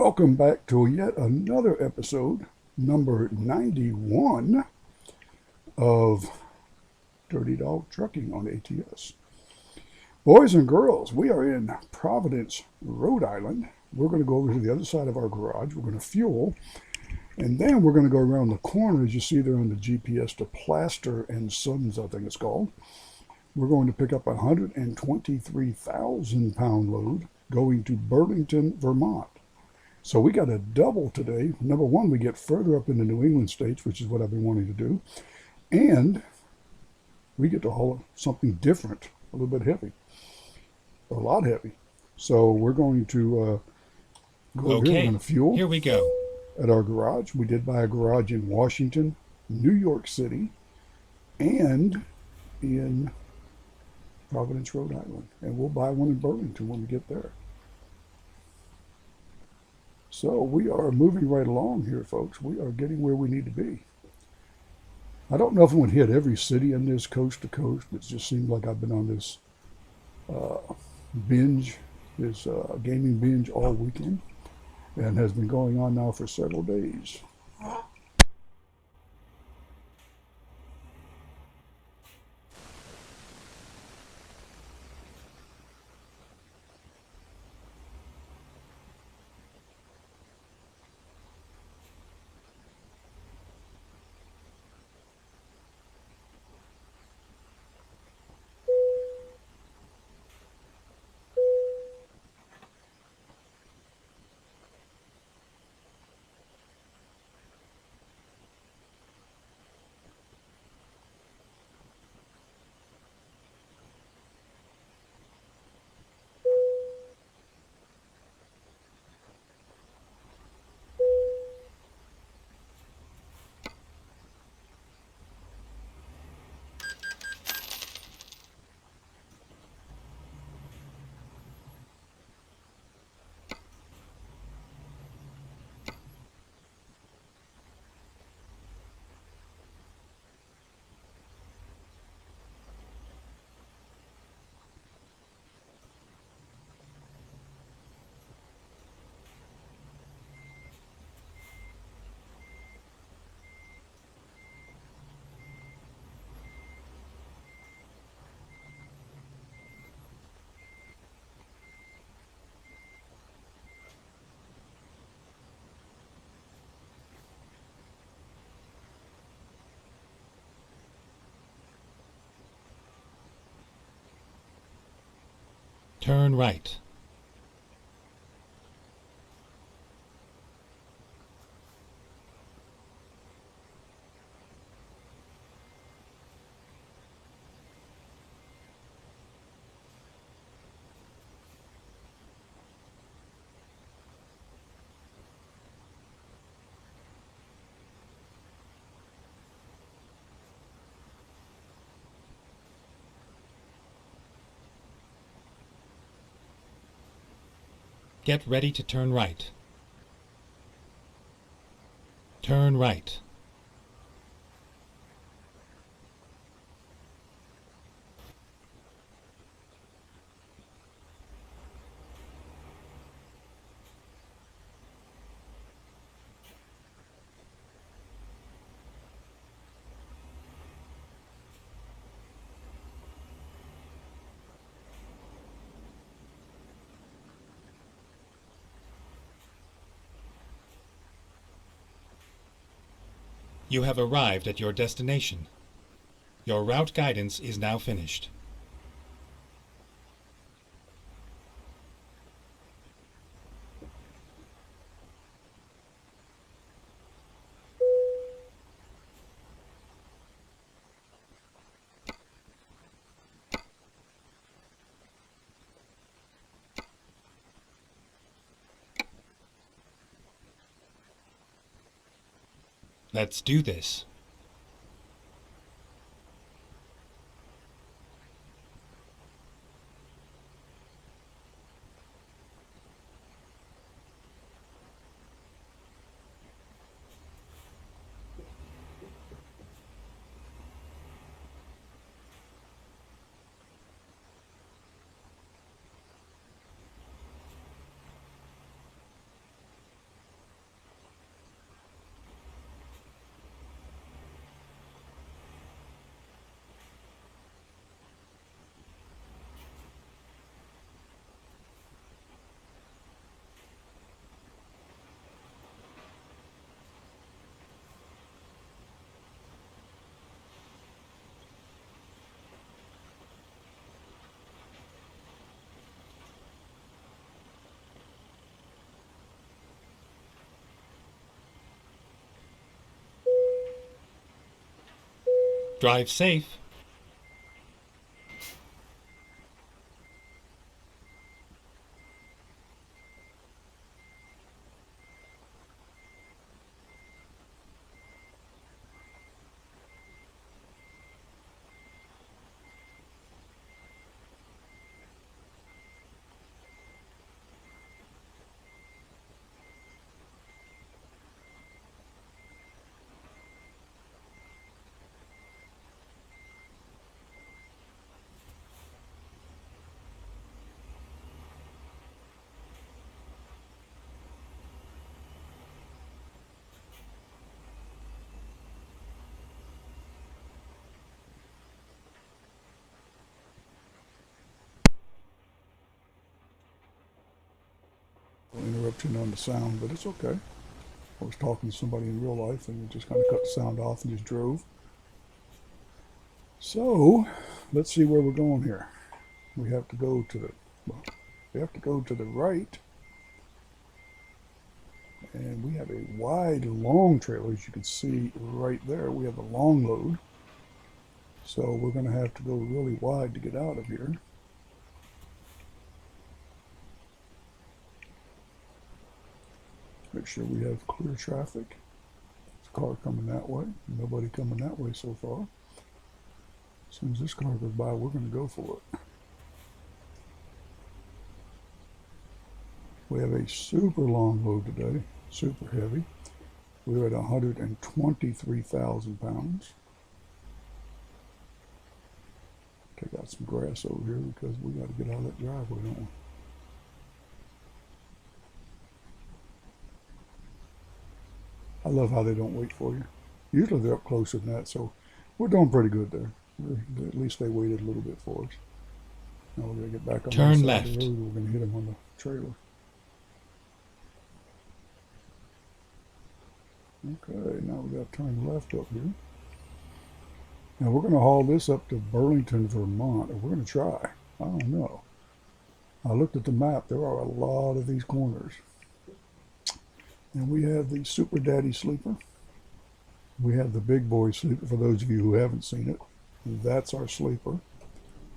Welcome back to yet another episode, number 91 of Dirty Dog Trucking on ATS. Boys and girls, we are in Providence, Rhode Island. We're going to go over to the other side of our garage. We're going to fuel, and then we're going to go around the corner, as you see there on the GPS, to Plaster and Sons, I think it's called. We're going to pick up a 123,000 pound load going to Burlington, Vermont. So we got a double today. Number one, we get further up in the New England states, which is what I've been wanting to do. And we get to haul something different, a little bit heavy, a lot heavy. So we're going to go over here. We're going to fuel. Here we go. At our garage. We did buy a garage in Washington, New York City, and in Providence, Rhode Island. And we'll buy one in Burlington when we get there. So we are moving right along here, folks. We are getting where we need to be. I don't know if I'm going to hit every city in this coast to coast. It just seems like I've been on this binge, this gaming binge all weekend, and has been going on now for several days. Turn right. Get ready to turn right. Turn right. You have arrived at your destination. Your route guidance is now finished. Let's do this. Drive safe. Interruption on the sound, but it's okay. I was talking to somebody in real life and just kind of cut the sound off and just drove. So, let's see where we're going here. We have to go to the right, and we have a wide, long trailer, as you can see right there. We have a long load, so we're going to have to go really wide to get out of here. Make sure we have clear traffic. There's a car coming that way. Nobody coming that way so far. As soon as this car goes by, we're going to go for it. We have a super long load today, super heavy. We're at 123,000 pounds. Take out some grass over here because we got to get out of that driveway, don't we? I love how they don't wait for you. Usually they're up closer than that, so we're doing pretty good there. At least they waited a little bit for us. Now we're going to get back on the Turn side left. of the road. We're going to hit them on the trailer. Okay, now we got to turn left up here. Now we're going to haul this up to Burlington, Vermont, or we're going to try. I don't know. I looked at the map. There are a lot of these corners. And we have the Super Daddy Sleeper. We have the Big Boy Sleeper, for those of you who haven't seen it. That's our sleeper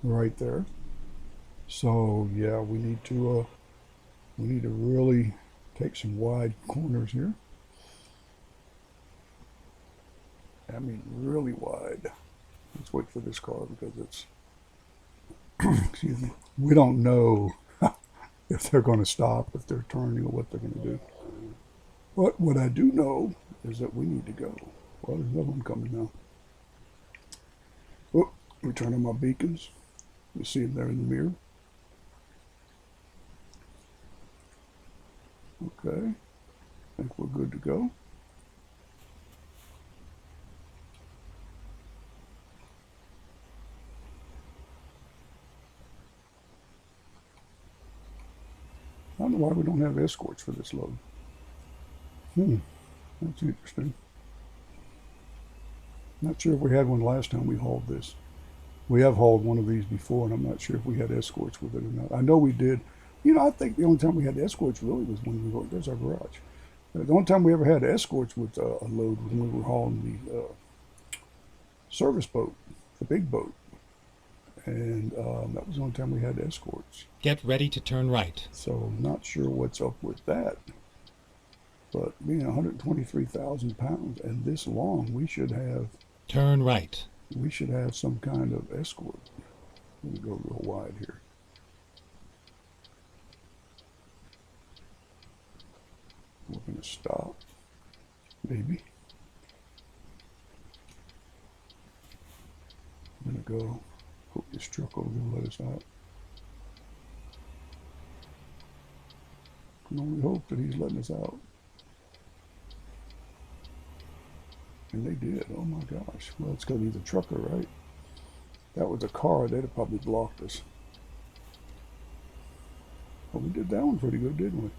right there. So yeah, we need to really take some wide corners here. I mean really wide. Let's wait for this car because it's excuse me. We don't know if they're going to stop, if they're turning, or what they're going to do. But what I do know is that we need to go. Well, there's another one coming now. Oh, we turn on my beacons. You see them there in the mirror. Okay. I think we're good to go. I don't know why we don't have escorts for this load. That's interesting. Not sure if we had one last time we hauled this. We have hauled one of these before, and I'm not sure if we had escorts with it or not. I know we did. You know, I think the only time we had escorts really was when we were, there's our garage. The only time we ever had escorts with a load was when we were hauling the service boat, the big boat. And that was the only time we had escorts. Get ready to turn right. So not sure what's up with that. But being 123,000 pounds and this long, we should have Turn right. some kind of escort. Let me go real wide here. We're going to stop, maybe. I'm going to go. Hope this truck over there will let us out. I can only hope that he's letting us out. And they did. Oh my gosh. Well, it's going to be the trucker, right? That was a car. They'd have probably blocked us. Well, we did that one pretty good, didn't we?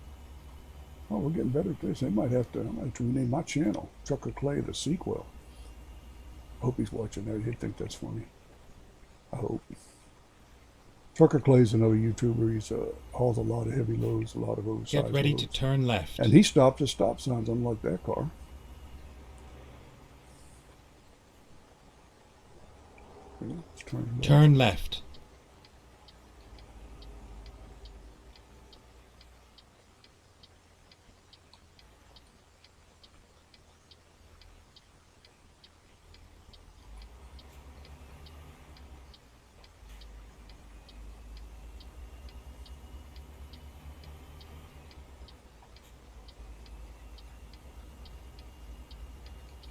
Oh, we're getting better at this. I might have to rename my channel, Trucker Clay, the sequel. I hope he's watching that. He'd think that's funny. I hope. Trucker Clay's another YouTuber. He's hauls a lot of heavy loads, a lot of oversized Get ready loads. to turn left. And he stopped at stop signs, unlike that car. Let's turn left. Turn left.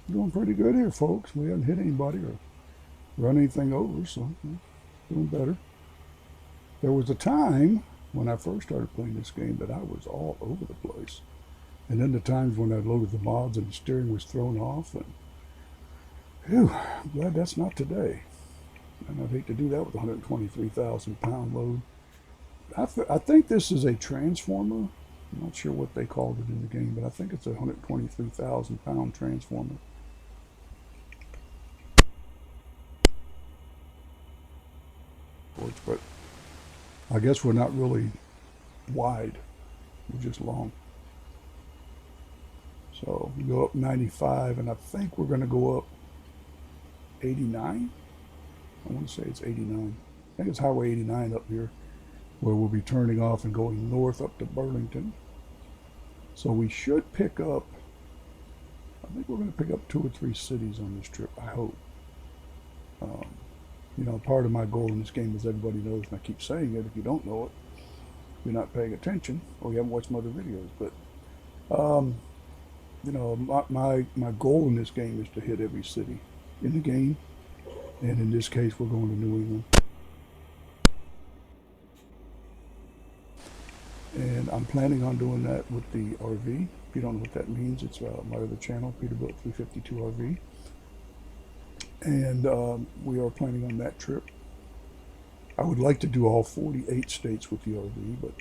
Doing pretty good here, folks. We haven't hit anybody or run anything over, so doing better. There was a time when I first started playing this game that I was all over the place. And then the times when I loaded the mods and the steering was thrown off. And whew, I'm glad that's not today. And I'd hate to do that with a 123,000 pound load. I think this is a transformer. I'm not sure what they called it in the game, but I think it's a 123,000 pound transformer. But I guess we're not really wide. We're just long. So we go up 95, and I think we're going to go up 89. I want to say it's 89. I think it's Highway 89 up here, where we'll be turning off and going north up to Burlington. So we should pick up, I think we're going to pick up 2 or 3 cities on this trip, I hope. You know, part of my goal in this game, as everybody knows, and I keep saying it, if you don't know it, you're not paying attention, or you haven't watched my other videos. But, you know, my goal in this game is to hit every city in the game. And in this case, we're going to New England. And I'm planning on doing that with the RV. If you don't know what that means, it's my other channel, Peterbilt 352 RV. And we are planning on that trip. I would like to do all 48 states with the RV, but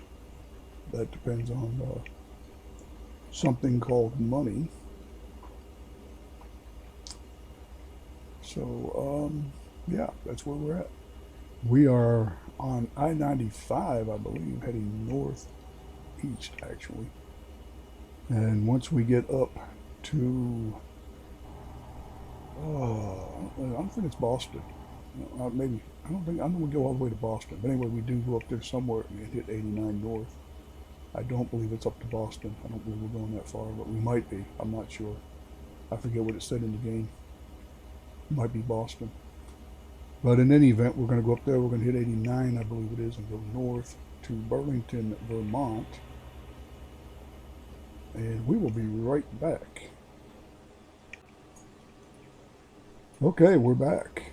that depends on something called money. So, yeah, that's where we're at. We are on I-95, I believe, heading northeast, actually. And once we get up to, I don't think it's Boston. Maybe, I don't think we'll go all the way to Boston. But anyway, we do go up there somewhere and hit 89 north. I don't believe it's up to Boston. I don't believe we're going that far, but we might be. I'm not sure. I forget what it said in the game. It might be Boston. But in any event, we're going to go up there. We're going to hit 89, I believe it is, and go north to Burlington, Vermont. And we will be right back. Okay, we're back.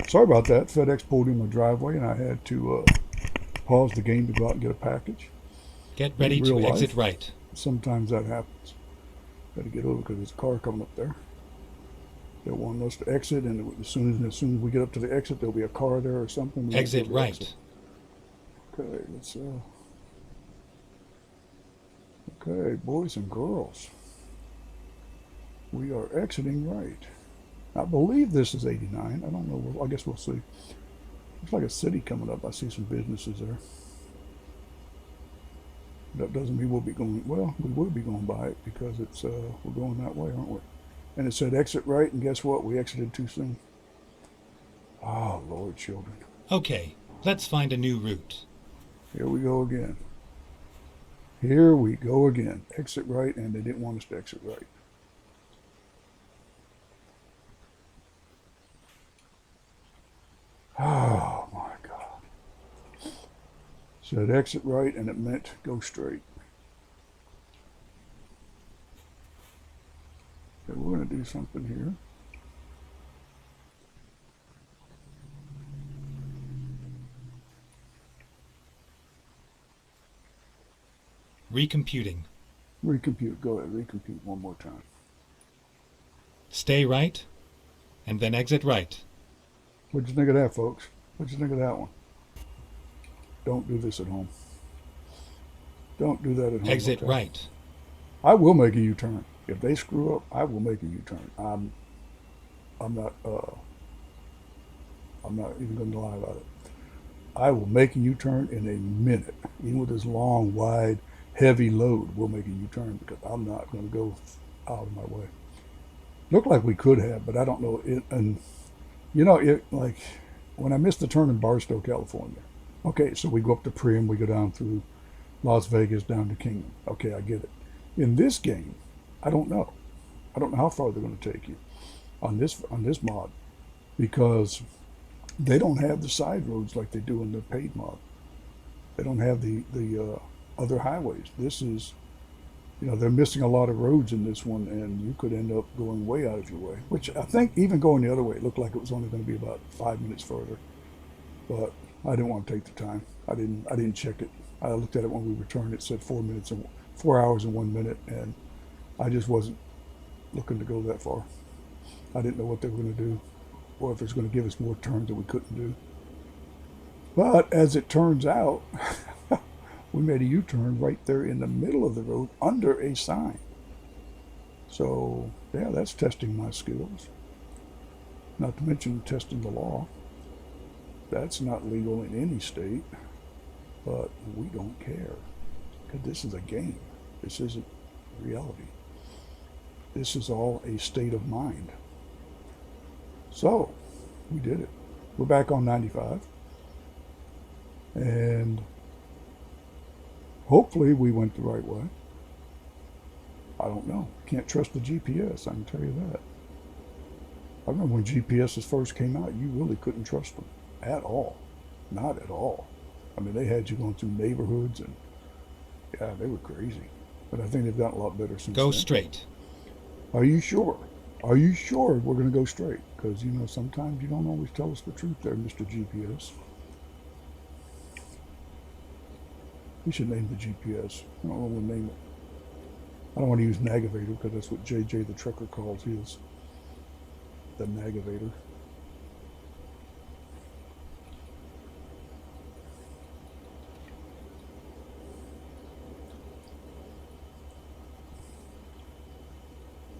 Sorry about that. FedEx pulled in my driveway, and I had to pause the game to go out and get a package. Get ready to exit right. Sometimes that happens. Got to get over because there's a car coming up there. They want us to exit, and as soon as we get up to the exit, there'll be a car there or something. Exit right. Exit. Okay, let's. Okay, boys and girls, we are exiting right. I believe this is 89. I don't know. Well, I guess we'll see. Looks like a city coming up. I see some businesses there. That doesn't mean we'll be going. Well, we will be going by it because it's we're going that way, aren't we? And it said exit right, and guess what? We exited too soon. Oh, Lord, children. Okay, let's find a new route. Here we go again. Here we go again. Exit right, and they didn't want us to exit right. Oh, my God. Said exit right, and it meant go straight. Okay, we're going to do something here. Recomputing. Recompute. Go ahead. Recompute one more time. Stay right, and then exit right. What'd you think of that, folks? What'd you think of that one? Don't do this at home. Don't do that at home. Exit okay? right. I will make a U-turn. If they screw up, I will make a U-turn. I'm not even going to lie about it. I will make a U-turn in a minute. Even with this long, wide, heavy load, we'll make a U-turn because I'm not going to go out of my way. Looked like we could have, but I don't know. And like when I missed the turn in Barstow, California. Okay, so we go up to Primm, we go down through Las Vegas down to Kingman. Okay, I get it. In this game, I don't know. I don't know how far they're going to take you on this mod because they don't have the side roads like they do in the paid mod. They don't have the other highways. This is, they're missing a lot of roads in this one, and you could end up going way out of your way. Which I think even going the other way, it looked like it was only going to be about 5 minutes further. But I didn't want to take the time. I didn't check it. I looked at it when we returned. It said 4 hours and 1 minute, and I just wasn't looking to go that far. I didn't know what they were going to do, or if it was going to give us more turns that we couldn't do. But as it turns out, we made a U-turn right there in the middle of the road under a sign. So yeah, that's testing my skills. Not to mention testing the law. That's not legal in any state, but we don't care because this is a game. This isn't reality. This is all a state of mind. So we did it. We're back on 95. And hopefully we went the right way. I don't know. Can't trust the GPS, I can tell you that. I remember when GPSs first came out, you really couldn't trust them at all. Not at all. I mean, they had you going through neighborhoods and, yeah, they were crazy. But I think they've gotten a lot better since Go then. straight. Are you sure? Are you sure we're going to go straight? Because, sometimes you don't always tell us the truth there, Mr. GPS. We should name the GPS. I don't know what to name it. I don't want to use Nagavator because that's what JJ the trucker calls his. The Nagavator.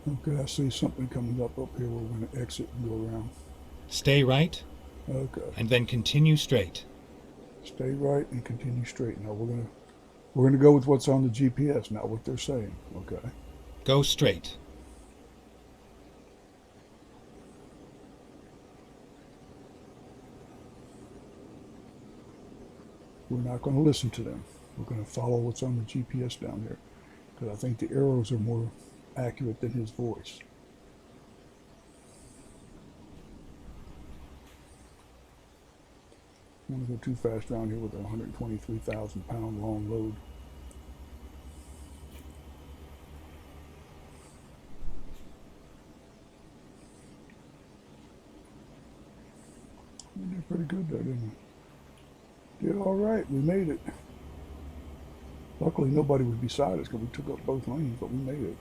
Okay, I see something coming up here. We're going to exit and go around. Stay right, Okay. and then continue straight. Stay right and continue straight. Now we're gonna go with what's on the GPS, not what they're saying. Okay. Go straight. We're not going to listen to them. We're going to follow what's on the GPS down here because I think the arrows are more accurate than his voice. I don't want to go too fast around here with a 123,000 pound long load. We did pretty good there, didn't we? Did all right. We made it. Luckily, nobody was beside us because we took up both lanes, but we made it.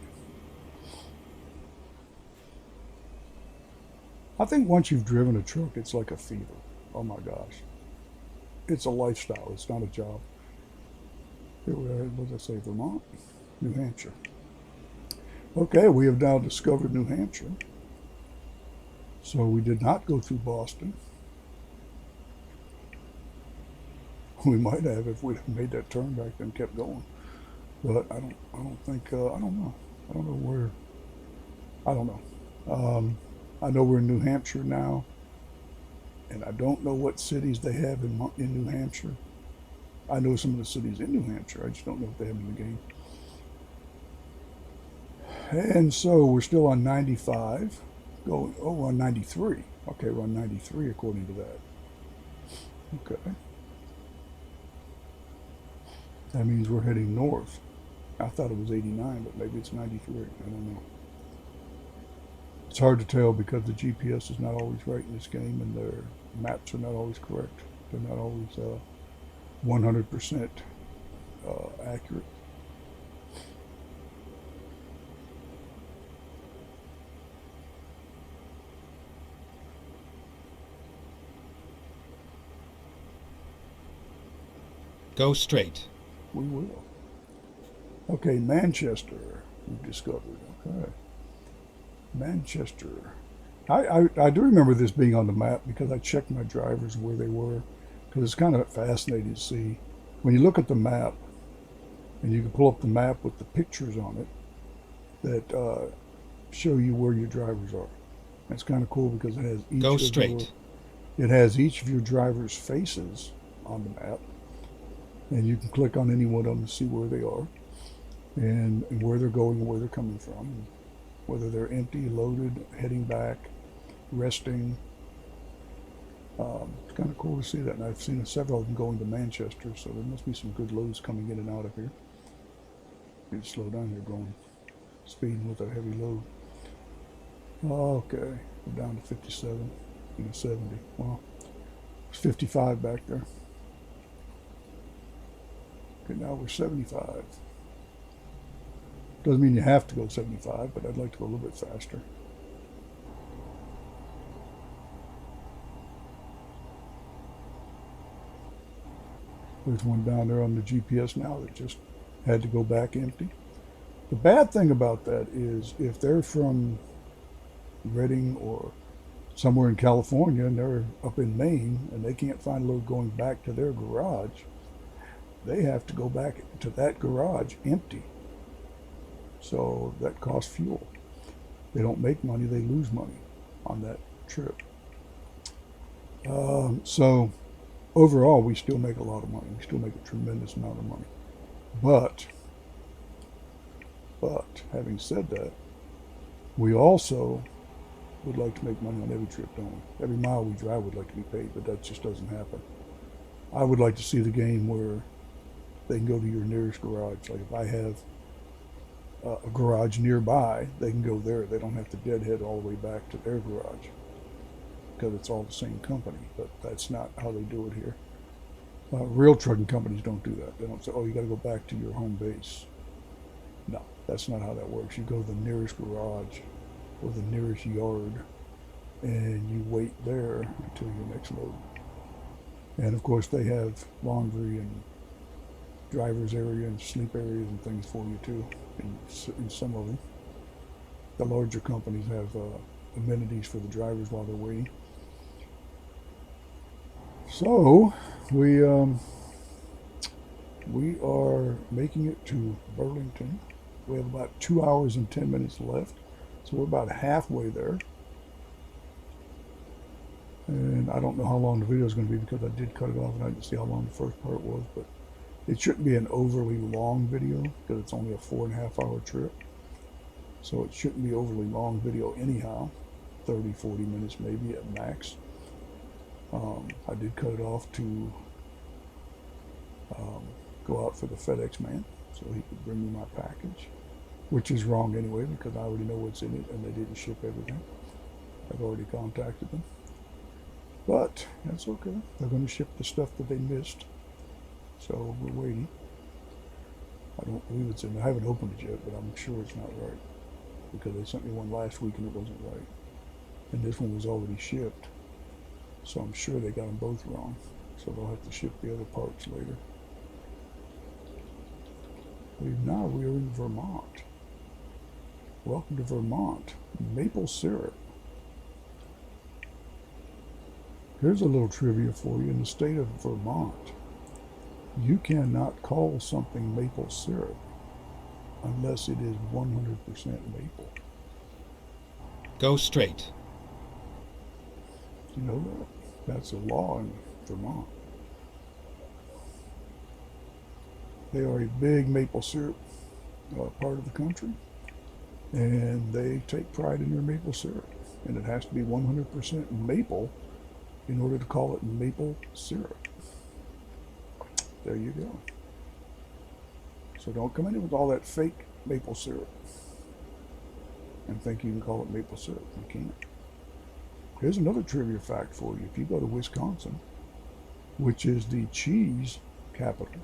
I think once you've driven a truck, it's like a fever. Oh my gosh. It's a lifestyle. It's not a job. Here we are. What did I say? Vermont? New Hampshire. Okay, we have now discovered New Hampshire. So we did not go through Boston. We might have if we'd made that turn back then and kept going. But I don't think, I don't know. I don't know where, I don't know. I know we're in New Hampshire now, and I don't know what cities they have in New Hampshire. I know some of the cities in New Hampshire. I just don't know if they have them in the game. And so we're still on 95, we're on 93. Okay, we're on 93 according to that. Okay. That means we're heading north. I thought it was 89, but maybe it's 93. I don't know. It's hard to tell because the GPS is not always right in this game, and their maps are not always correct. They're not always 100% accurate. Go straight. We will. Okay, Manchester, we've discovered. Okay. Manchester. I do remember this being on the map because I checked my drivers where they were, because it's kind of fascinating to see. When you look at the map, and you can pull up the map with the pictures on it that show you where your drivers are. It's kind of cool because Go straight. it has each of your driver's faces on the map, and you can click on any one of them to see where they are, and where they're going and where they're coming from, and whether they're empty, loaded, heading back, resting. It's kind of cool to see that, and I've seen several of them going to Manchester, so there must be some good loads coming in and out of here. Need to slow down here, going speeding with a heavy load. Okay, we're down to 57, 70. Well, it's 55 back there. Okay, now we're 75. Doesn't mean you have to go 75, but I'd like to go a little bit faster. There's one down there on the GPS now that just had to go back empty. The bad thing about that is if they're from Reading or somewhere in California and they're up in Maine and they can't find a load going back to their garage, they have to go back to that garage empty. So that costs fuel. They don't make money, they lose money on that trip. So overall, we still make a lot of money. We still make a tremendous amount of money. But having said that, we also would like to make money on every trip, don't we? Every mile we drive would like to be paid, but that just doesn't happen. I would like to see the game where they can go to your nearest garage. Like if I have a garage nearby, they can go there. They don't have to deadhead all the way back to their garage because it's all the same company. But that's not how they do it here. Real trucking companies don't do that. They don't say, oh, you got to go back to your home base. No, that's not how that works. You go to the nearest garage or the nearest yard and you wait there until your next load. And of course they have laundry and driver's area and sleep areas and things for you too in some of them. The larger companies have amenities for the drivers while they're waiting. So we are making it to Burlington. We have about 2 hours and 10 minutes left. So we're about halfway there. And I don't know how long the video is going to be because I did cut it off and I didn't see how long the first part was, but it shouldn't be an overly long video because it's only a 4.5 hour trip. So it shouldn't be overly long video anyhow, 30, 40 minutes maybe at max. I did cut it off to go out for the FedEx man so he could bring me my package, which is wrong anyway because I already know what's in it and they didn't ship everything. I've already contacted them. But that's okay. They're going to ship the stuff that they missed. So we're waiting. I don't believe it's in. I haven't opened it yet, but I'm sure it's not right because they sent me one last week and it wasn't right. And this one was already shipped. So I'm sure they got them both wrong. So they'll have to ship the other parts later. Now we are in Vermont. Welcome to Vermont. Maple syrup. Here's a little trivia for you. In the state of Vermont, you cannot call something maple syrup unless it is 100% maple. Go straight. You know that? That's a law in Vermont. They are a big maple syrup part of the country, and they take pride in their maple syrup. And it has to be 100% maple in order to call it maple syrup. There you go. So don't come in with all that fake maple syrup and think you can call it maple syrup. You can't. Here's another trivia fact for you. If you go to Wisconsin, which is the cheese capital,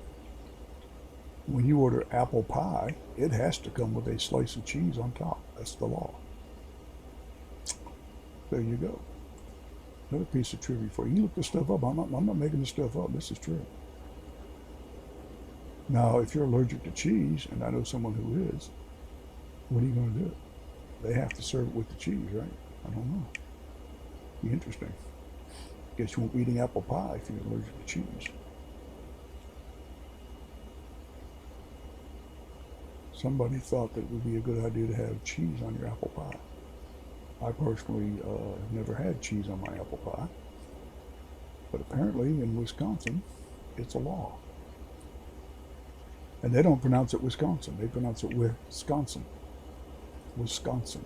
when you order apple pie, it has to come with a slice of cheese on top. That's the law. There you go. Another piece of trivia for you. You look this stuff up. I'm not making this stuff up. This is true. Now, if you're allergic to cheese, and I know someone who is, what are you going to do? They have to serve it with the cheese, right? I don't know. Be interesting. Guess you won't be eating apple pie if you're allergic to cheese. Somebody thought that it would be a good idea to have cheese on your apple pie. I personally have never had cheese on my apple pie, but apparently in Wisconsin, it's a law. And they don't pronounce it Wisconsin. They pronounce it Wisconsin. Wisconsin.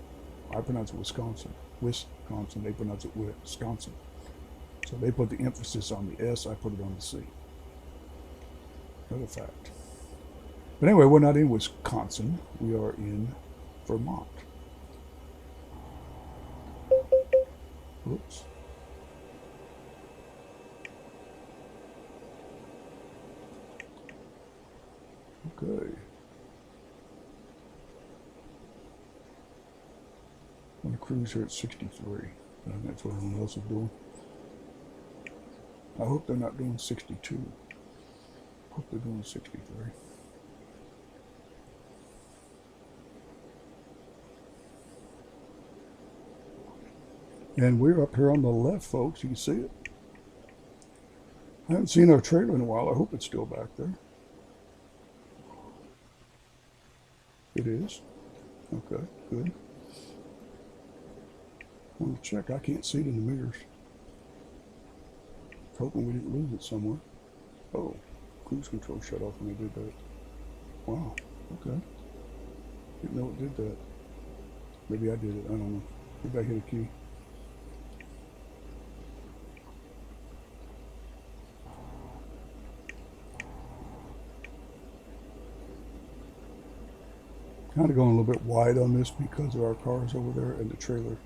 I pronounce it Wisconsin. Wisconsin. They pronounce it Wisconsin. So they put the emphasis on the S. I put it on the C. Another fact. But anyway, we're not in Wisconsin. We are in Vermont. Oops. Okay. On the cruise here at 63. I think that's what everyone else is doing. I hope they're not doing 62. I hope they're doing 63. And we're up here on the left, folks. You can see it. I haven't seen our trailer in a while. I hope it's still back there. It is. Okay, good. I want to check. I can't see it in the mirrors. Hoping we didn't lose it somewhere. Oh, cruise control shut off when they did that. Wow, okay. Didn't know it did that. Maybe I did it. I don't know. Maybe I hit a key. Kind of going a little bit wide on this because there are cars over there and the trailer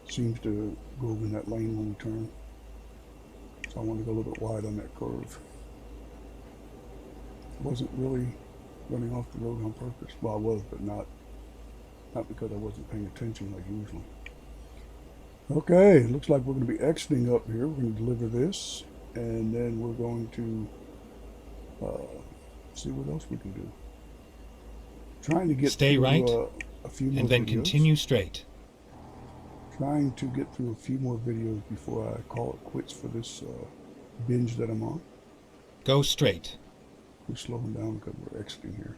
seems to go in that lane when we turn. So I want to go a little bit wide on that curve. Wasn't really running off the road on purpose. Well, I was, but not because I wasn't paying attention like usually. Okay, looks like we're going to be exiting up here. We're going to deliver this, and then we're going to see what else we can do. Trying to get Stay through, right, a few more and then videos. continue straight. Trying to get through a few more videos before I call it quits for this binge that I'm on. Go straight. We're slowing down because we're exiting here.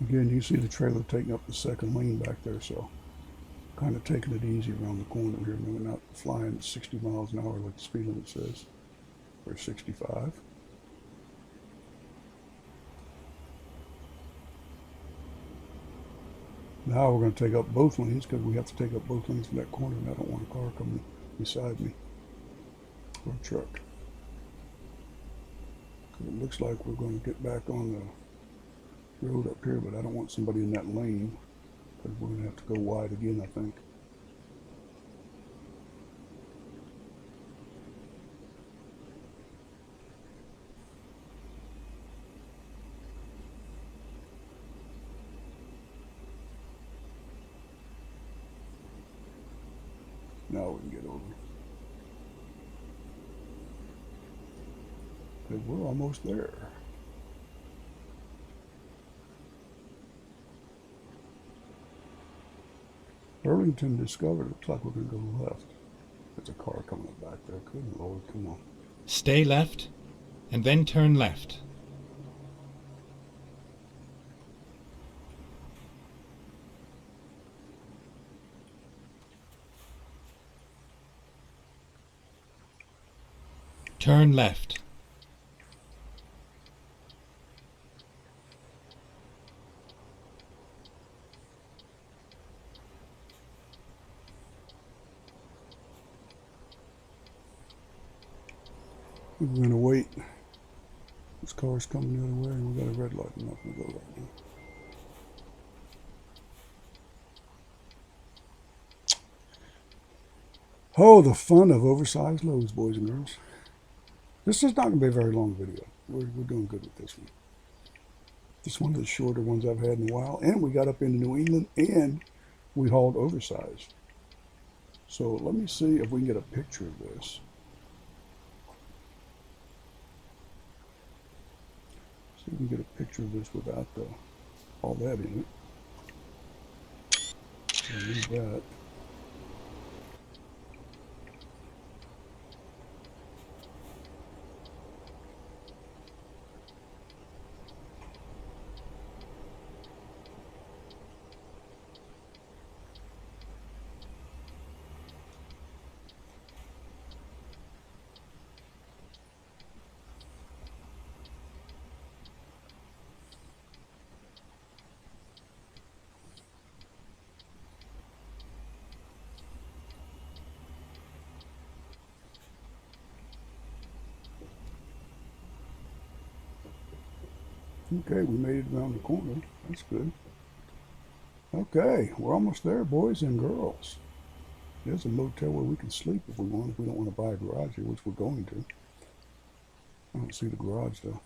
Again, you see the trailer taking up the second lane back there, so kind of taking it easy around the corner here. And we're not flying at 60 miles an hour like the speed limit says. We're 65. Now we're going to take up both lanes because we have to take up both lanes from that corner, and I don't want a car coming beside me or a truck. Because it looks like we're going to get back on the road up here, but I don't want somebody in that lane because we're going to have to go wide again, I think. Now we can get over. Okay, we're almost there. Burlington discovered. Looks like we're going to go left. There's a car coming up back there. Good Lord, come on. Stay left, and then turn left. Turn left. We're going to wait. This car's coming the other way, and we got a red light. I'm not going to go right now. Oh, the fun of oversized loads, boys and girls. This is not going to be a very long video. We're doing good with this one. This is one of the shorter ones I've had in a while. And we got up into New England, and we hauled oversized. So let me see if we can get a picture of this. See if we can get a picture of this without all that in it. I'll leave that. Okay, we made it around the corner. That's good. Okay, we're almost there, boys and girls. There's a motel where we can sleep if we want, if we don't want to buy a garage here, which we're going to. I don't see the garage though.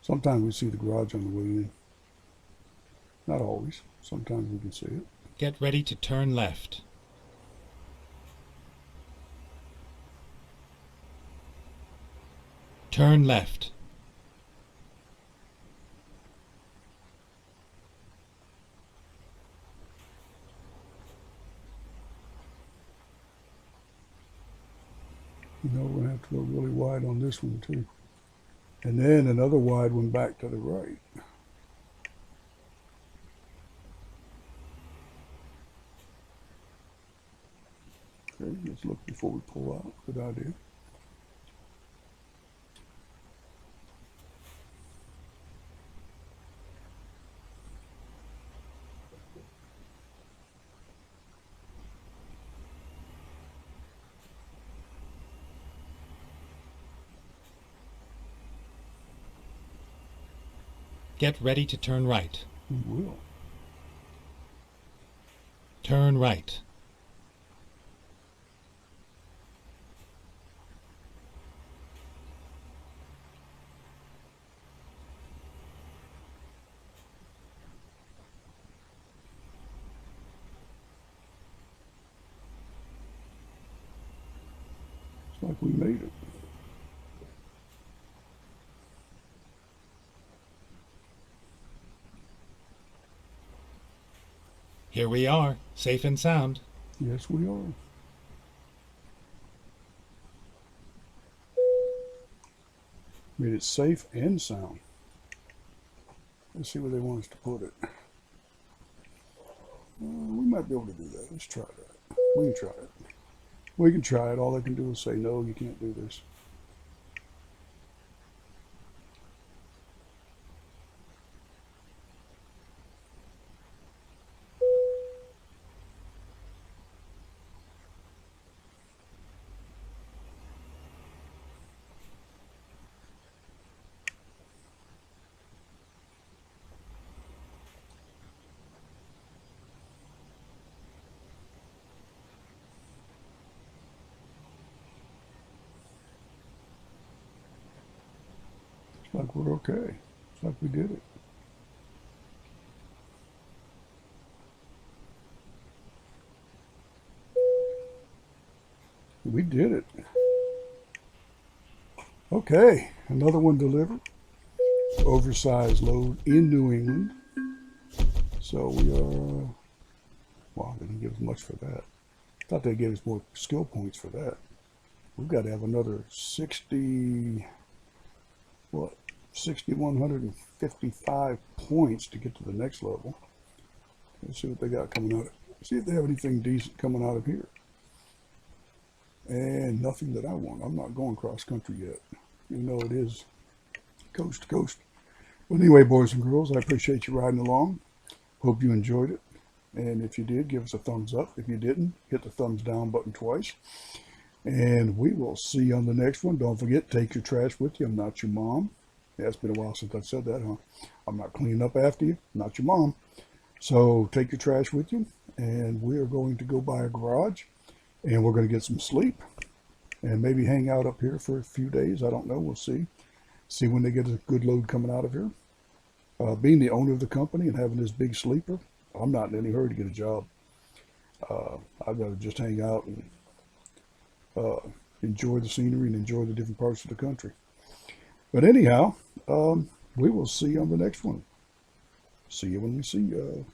Sometimes we see the garage on the way in. Not always. Sometimes we can see it. Get ready to turn left. Turn left. You know, we're going to have to go really wide on this one too. And then another wide one back to the right. Okay, let's look before we pull out. Good idea. Get ready to turn right. We will. Turn right. It's like we made it. Here we are, safe and sound. Yes, we are. Made it safe and sound. Let's see where they want us to put it. We might be able to do that. Let's try that. We can try it. We can try it. All they can do is say, no, you can't do this. It's like we're okay. It's like we did it. We did it. Okay, another one delivered. Oversized load in New England. So we are, wow, they didn't give us much for that. Thought they'd give us more skill points for that. We've got to have another 6,155 points to get to the next level. Let's see what they got coming out. See if they have anything decent coming out of here. And nothing that I want. I'm not going cross country yet, even though it is coast to coast. But anyway, boys and girls, I appreciate you riding along. Hope you enjoyed it. And if you did, give us a thumbs up. If you didn't, hit the thumbs down button twice. And we will see you on the next one. Don't forget, take your trash with you. I'm not your mom. Yeah, it's been a while since I said that, huh? I'm not cleaning up after you. I'm not your mom. So take your trash with you. And we are going to go buy a garage. And we're going to get some sleep. And maybe hang out up here for a few days. I don't know. We'll see. See when they get a good load coming out of here. Being the owner of the company and having this big sleeper, I'm not in any hurry to get a job. I'd rather just hang out and enjoy the scenery and enjoy the different parts of the country. But anyhow, we will see you on the next one. See you when we see you.